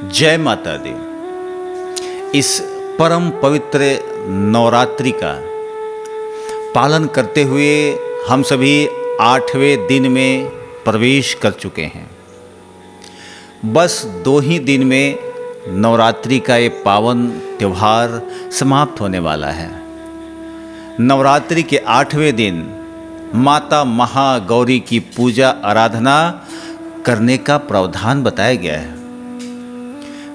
जय माता दी। इस परम पवित्र नवरात्रि का पालन करते हुए हम सभी 8वें दिन में प्रवेश कर चुके हैं। बस 2 ही दिन में नवरात्रि का ये पावन त्यौहार समाप्त होने वाला है। नवरात्रि के 8वें दिन माता महागौरी की पूजा आराधना करने का प्रावधान बताया गया है।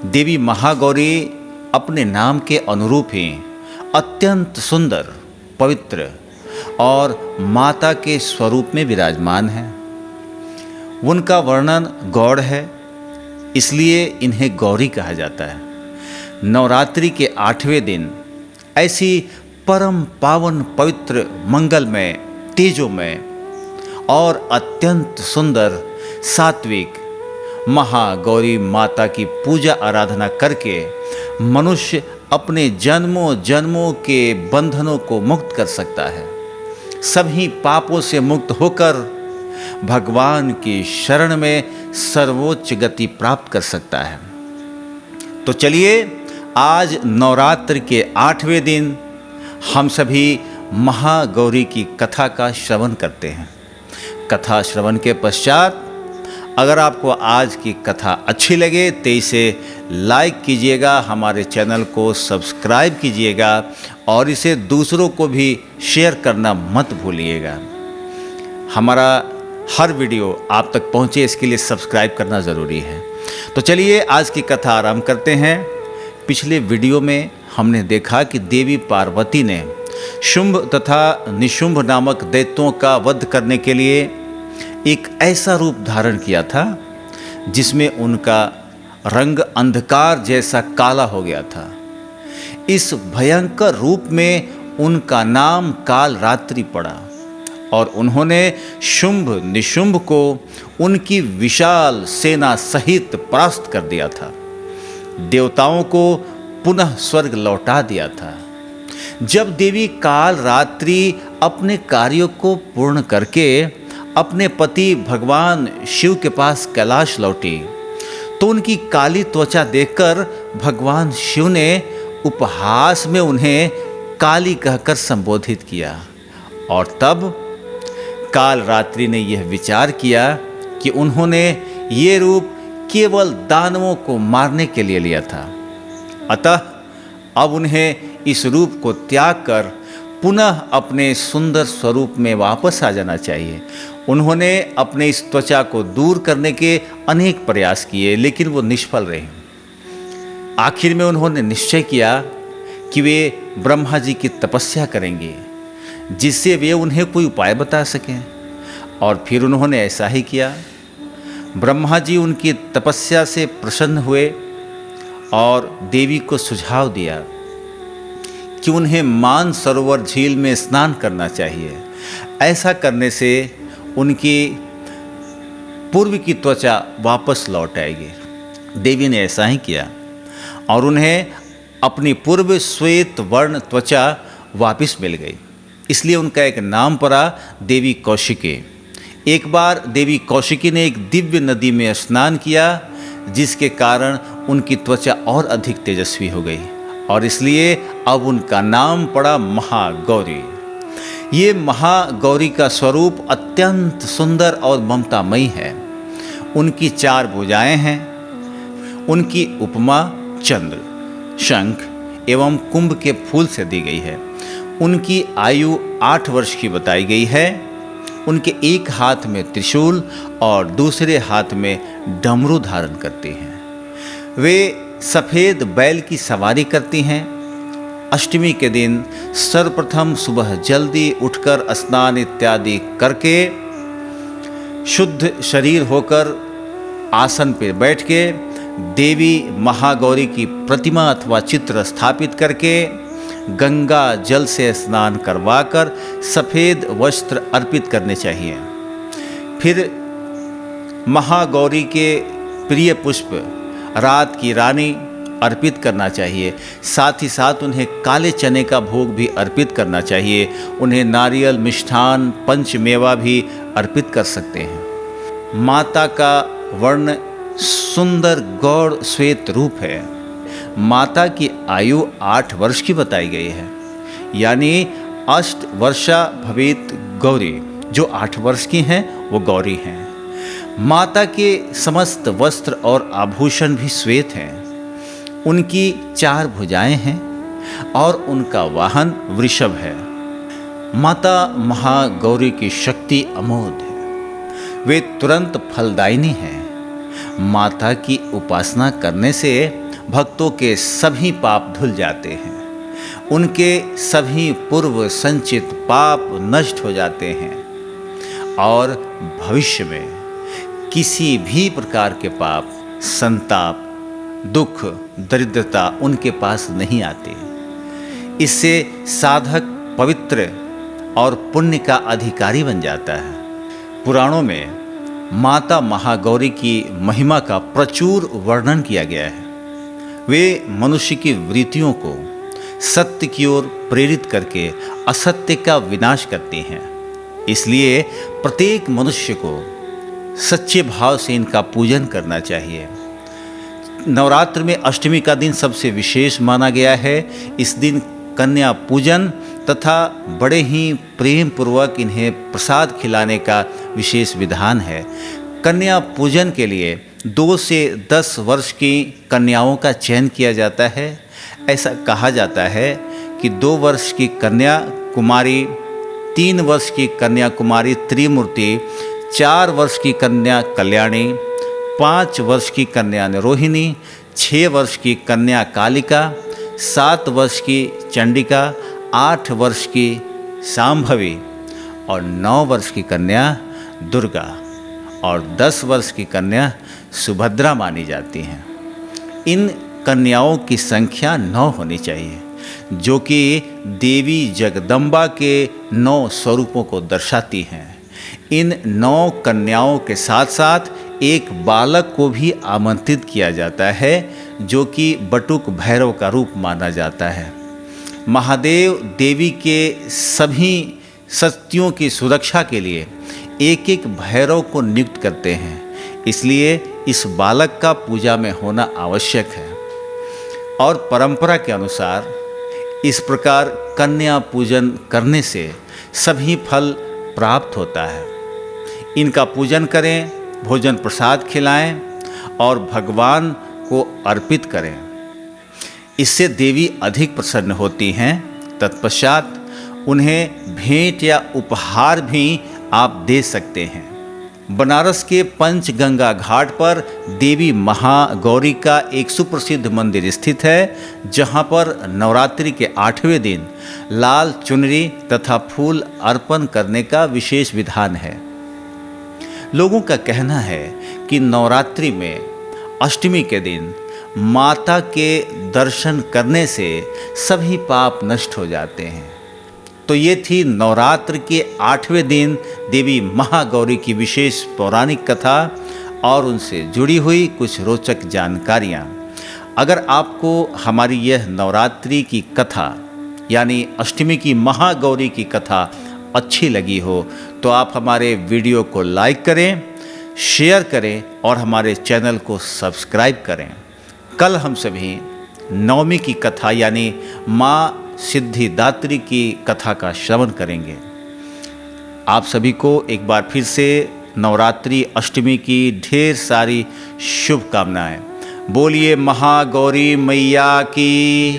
देवी महागौरी अपने नाम के अनुरूप ही अत्यंत सुंदर, पवित्र और माता के स्वरूप में विराजमान है। उनका वर्णन गौड़ है, इसलिए इन्हें गौरी कहा जाता है। नवरात्रि के 8वें दिन ऐसी परम पावन, पवित्र, मंगलमय, तेजोमय और अत्यंत सुंदर, सात्विक महागौरी माता की पूजा आराधना करके मनुष्य अपने जन्मों जन्मों के बंधनों को मुक्त कर सकता है। सभी पापों से मुक्त होकर भगवान की शरण में सर्वोच्च गति प्राप्त कर सकता है। तो चलिए, आज नवरात्र के 8वें दिन हम सभी महागौरी की कथा का श्रवण करते हैं। कथा श्रवण के पश्चात अगर आपको आज की कथा अच्छी लगे तो इसे लाइक कीजिएगा, हमारे चैनल को सब्सक्राइब कीजिएगा और इसे दूसरों को भी शेयर करना मत भूलिएगा। हमारा हर वीडियो आप तक पहुंचे, इसके लिए सब्सक्राइब करना ज़रूरी है। तो चलिए, आज की कथा आरंभ करते हैं। पिछले वीडियो में हमने देखा कि देवी पार्वती ने शुंभ तथा निशुंभ नामक दैत्यों का वध करने के लिए एक ऐसा रूप धारण किया था जिसमें उनका रंग अंधकार जैसा काला हो गया था। इस भयंकर रूप में उनका नाम काल रात्रि पड़ा और उन्होंने शुंभ निशुंभ को उनकी विशाल सेना सहित परास्त कर दिया था। देवताओं को पुनः स्वर्ग लौटा दिया था। जब देवी काल रात्रि अपने कार्यों को पूर्ण करके अपने पति भगवान शिव के पास कैलाश लौटी तो उनकी काली त्वचा देखकर भगवान शिव ने उपहास में उन्हें काली कहकर संबोधित किया। और तब काल रात्रि ने यह विचार किया कि उन्होंने ये रूप केवल दानवों को मारने के लिए लिया था, अतः अब उन्हें इस रूप को त्याग कर पुनः अपने सुंदर स्वरूप में वापस आ जाना चाहिए। उन्होंने अपने इस त्वचा को दूर करने के अनेक प्रयास किए, लेकिन वो निष्फल रहे। आखिर में उन्होंने निश्चय किया कि वे ब्रह्मा जी की तपस्या करेंगे, जिससे वे उन्हें कोई उपाय बता सकें। और फिर उन्होंने ऐसा ही किया। ब्रह्मा जी उनकी तपस्या से प्रसन्न हुए और देवी को सुझाव दिया कि उन्हें मानसरोवर झील में स्नान करना चाहिए। ऐसा करने से उनकी पूर्व की त्वचा वापस लौट आएगी। देवी ने ऐसा ही किया और उन्हें अपनी पूर्व श्वेत वर्ण त्वचा वापस मिल गई। इसलिए उनका एक नाम पड़ा देवी कौशिकी। एक बार देवी कौशिकी ने एक दिव्य नदी में स्नान किया, जिसके कारण उनकी त्वचा और अधिक तेजस्वी हो गई और इसलिए अब उनका नाम पड़ा महागौरी। ये महागौरी का स्वरूप अत्यंत सुंदर और ममतामयी है। उनकी 4 भुजाएं हैं। उनकी उपमा चंद्र, शंख एवं कुंभ के फूल से दी गई है। उनकी आयु 8 वर्ष की बताई गई है। उनके एक हाथ में त्रिशूल और दूसरे हाथ में डमरू धारण करती हैं। वे सफ़ेद बैल की सवारी करती हैं। अष्टमी के दिन सर्वप्रथम सुबह जल्दी उठकर स्नान इत्यादि करके शुद्ध शरीर होकर आसन पर बैठ के देवी महागौरी की प्रतिमा अथवा चित्र स्थापित करके गंगा जल से स्नान करवाकर सफ़ेद वस्त्र अर्पित करने चाहिए। फिर महागौरी के प्रिय पुष्प रात की रानी अर्पित करना चाहिए। साथ ही साथ उन्हें काले चने का भोग भी अर्पित करना चाहिए। उन्हें नारियल, मिष्ठान, पंचमेवा भी अर्पित कर सकते हैं। माता का वर्ण सुंदर गौड़ श्वेत रूप है। माता की आयु 8 वर्ष की बताई गई है, यानी 8 वर्षा भवेत गौरी। जो 8 वर्ष की हैं वो गौरी हैं। माता के समस्त वस्त्र और आभूषण भी श्वेत हैं। उनकी 4 भुजाएं हैं और उनका वाहन वृषभ है। माता महागौरी की शक्ति अमोघ है। वे तुरंत फलदायिनी हैं। माता की उपासना करने से भक्तों के सभी पाप धुल जाते हैं। उनके सभी पूर्व संचित पाप नष्ट हो जाते हैं और भविष्य में किसी भी प्रकार के पाप, संताप, दुख, दरिद्रता उनके पास नहीं आते। इससे साधक पवित्र और पुण्य का अधिकारी बन जाता है। पुराणों में माता महागौरी की महिमा का प्रचुर वर्णन किया गया है। वे मनुष्य की वृत्तियों को सत्य की ओर प्रेरित करके असत्य का विनाश करती हैं। इसलिए प्रत्येक मनुष्य को सच्चे भाव से इनका पूजन करना चाहिए। नवरात्र में अष्टमी का दिन सबसे विशेष माना गया है। इस दिन कन्या पूजन तथा बड़े ही प्रेम पूर्वक इन्हें प्रसाद खिलाने का विशेष विधान है। कन्या पूजन के लिए 2 से 10 वर्ष की कन्याओं का चयन किया जाता है। ऐसा कहा जाता है कि 2 वर्ष की कन्या कुमारी, 3 वर्ष की कन्या कुमारी त्रिमूर्ति, 4 वर्ष की कन्या कल्याणी, 5 वर्ष की कन्या निरोहिणी, 6 वर्ष की कन्या कालिका, 7 वर्ष की चंडिका, 8 वर्ष की शांभवी और 9 वर्ष की कन्या दुर्गा और 10 वर्ष की कन्या सुभद्रा मानी जाती हैं। इन कन्याओं की संख्या 9 होनी चाहिए, जो कि देवी जगदम्बा के 9 स्वरूपों को दर्शाती हैं। इन 9 कन्याओं के साथ साथ एक बालक को भी आमंत्रित किया जाता है, जो कि बटुक भैरव का रूप माना जाता है। महादेव देवी के सभी शक्तियों की सुरक्षा के लिए एक एक भैरव को नियुक्त करते हैं। इसलिए इस बालक का पूजा में होना आवश्यक है और परंपरा के अनुसार इस प्रकार कन्या पूजन करने से सभी फल प्राप्त होता है। इनका पूजन करें, भोजन प्रसाद खिलाएं और भगवान को अर्पित करें। इससे देवी अधिक प्रसन्न होती हैं। तत्पश्चात उन्हें भेंट या उपहार भी आप दे सकते हैं। बनारस के पंचगंगा घाट पर देवी महागौरी का एक सुप्रसिद्ध मंदिर स्थित है, जहां पर नवरात्रि के 8वें दिन लाल चुनरी तथा फूल अर्पण करने का विशेष विधान है। लोगों का कहना है कि नवरात्रि में अष्टमी के दिन माता के दर्शन करने से सभी पाप नष्ट हो जाते हैं। तो ये थी नवरात्र के 8वें दिन देवी महागौरी की विशेष पौराणिक कथा और उनसे जुड़ी हुई कुछ रोचक जानकारियाँ। अगर आपको हमारी यह नवरात्रि की कथा यानी अष्टमी की महागौरी की कथा अच्छी लगी हो तो आप हमारे वीडियो को लाइक करें, शेयर करें और हमारे चैनल को सब्सक्राइब करें। कल हम सभी नवमी की कथा यानी माँ सिद्धिदात्री की कथा का श्रवण करेंगे। आप सभी को एक बार फिर से नवरात्रि अष्टमी की ढेर सारी शुभकामनाएं। बोलिए महागौरी मैया की।